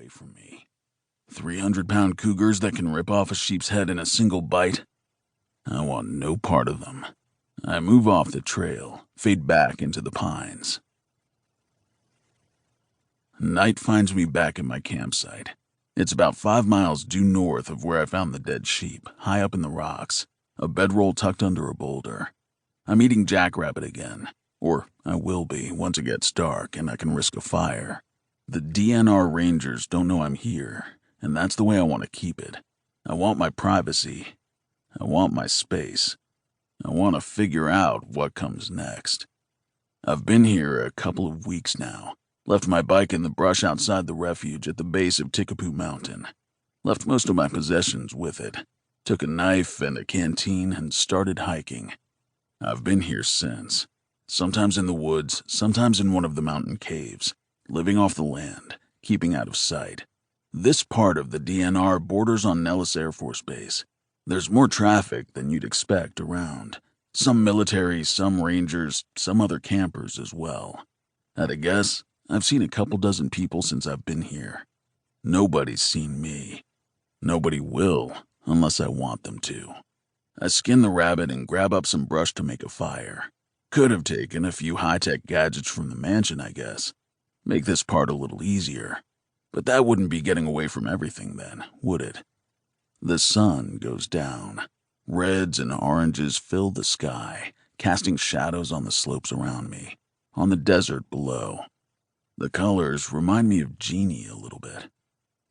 away from me. 300-pound cougars that can rip off a sheep's head in a single bite? I want no part of them. I move off the trail, fade back into the pines. Night finds me back at my campsite. It's about 5 miles due north of where I found the dead sheep, high up in the rocks, a bedroll tucked under a boulder. I'm eating jackrabbit again, or I will be once it gets dark and I can risk a fire. The DNR Rangers don't know I'm here, and that's the way I want to keep it. I want my privacy. I want my space. I want to figure out what comes next. I've been here a couple of weeks now. Left my bike in the brush outside the refuge at the base of Tikapoo Mountain. Left most of my possessions with it. Took a knife and a canteen and started hiking. I've been here since. Sometimes in the woods, sometimes in one of the mountain caves. Living off the land, keeping out of sight. This part of the DNR borders on Nellis Air Force Base. There's more traffic than you'd expect around. Some military, some rangers, some other campers as well. At a guess, I've seen a couple dozen people since I've been here. Nobody's seen me. Nobody will, unless I want them to. I skin the rabbit and grab up some brush to make a fire. Could have taken a few high-tech gadgets from the mansion, I guess. Make this part a little easier. But that wouldn't be getting away from everything then, would it? The sun goes down. Reds and oranges fill the sky, casting shadows on the slopes around me, on the desert below. The colors remind me of Genie a little bit.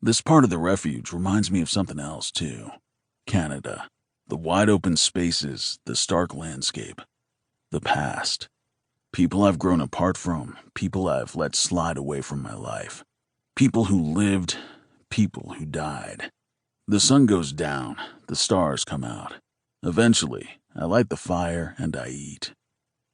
This part of the refuge reminds me of something else, too. Canada. The wide-open spaces, the stark landscape. The past. People I've grown apart from, people I've let slide away from my life. People who lived, people who died. The sun goes down, the stars come out. Eventually, I light the fire and I eat.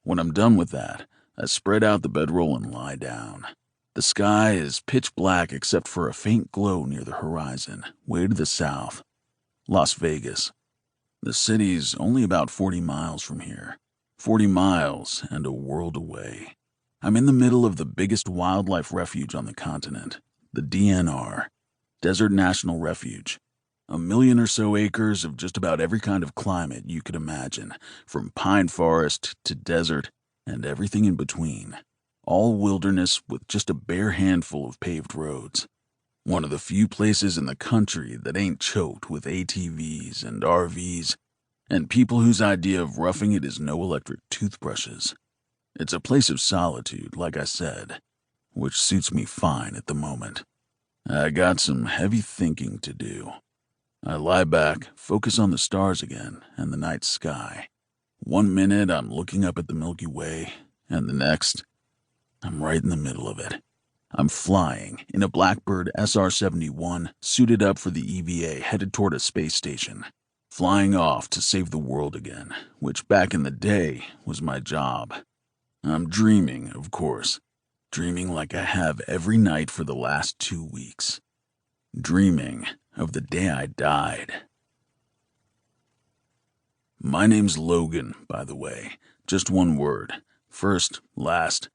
When I'm done with that, I spread out the bedroll and lie down. The sky is pitch black except for a faint glow near the horizon, way to the south. Las Vegas. The city's only about 40 miles from here. 40 miles and a world away. I'm in the middle of the biggest wildlife refuge on the continent, the DNR, Desert National Refuge. 1 million or so acres of just about every kind of climate you could imagine, from pine forest to desert and everything in between. All wilderness with just a bare handful of paved roads. One of the few places in the country that ain't choked with ATVs and RVs, and people whose idea of roughing it is no electric toothbrushes. It's a place of solitude, like I said, which suits me fine at the moment. I got some heavy thinking to do. I lie back, focus on the stars again and the night sky. 1 minute I'm looking up at the Milky Way, and the next, I'm right in the middle of it. I'm flying in a Blackbird SR-71, suited up for the EVA, headed toward a space station. Flying off to save the world again, which back in the day was my job. I'm dreaming, of course. Dreaming like I have every night for the last 2 weeks. Dreaming of the day I died. My name's Logan, by the way. Just one word. First, last.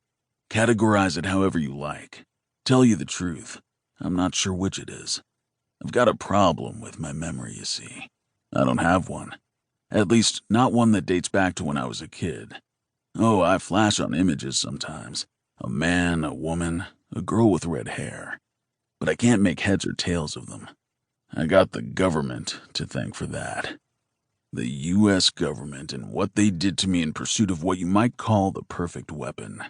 Categorize it however you like. Tell you the truth. I'm not sure which it is. I've got a problem with my memory, you see. I don't have one. At least, not one that dates back to when I was a kid. Oh, I flash on images sometimes. A man, a woman, a girl with red hair. But I can't make heads or tails of them. I got the government to thank for that. The U.S. government and what they did to me in pursuit of what you might call the perfect weapon.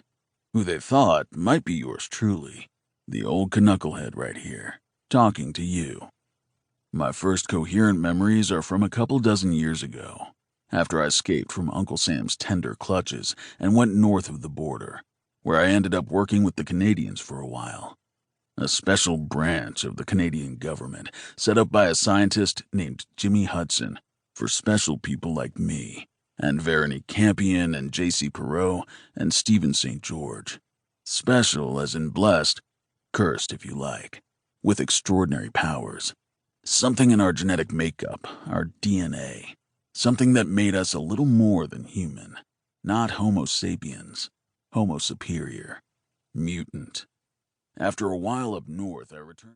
Who they thought might be yours truly. The old knucklehead right here, talking to you. My first coherent memories are from a couple dozen years ago, after I escaped from Uncle Sam's tender clutches and went north of the border, where I ended up working with the Canadians for a while. A special branch of the Canadian government set up by a scientist named Jimmy Hudson for special people like me, and Veronique Campion and J.C. Perot and Stephen St. George. Special as in blessed, cursed if you like, with extraordinary powers. Something in our genetic makeup, our DNA, something that made us a little more than human, not Homo sapiens, Homo superior, mutant. After a while up north, I returned.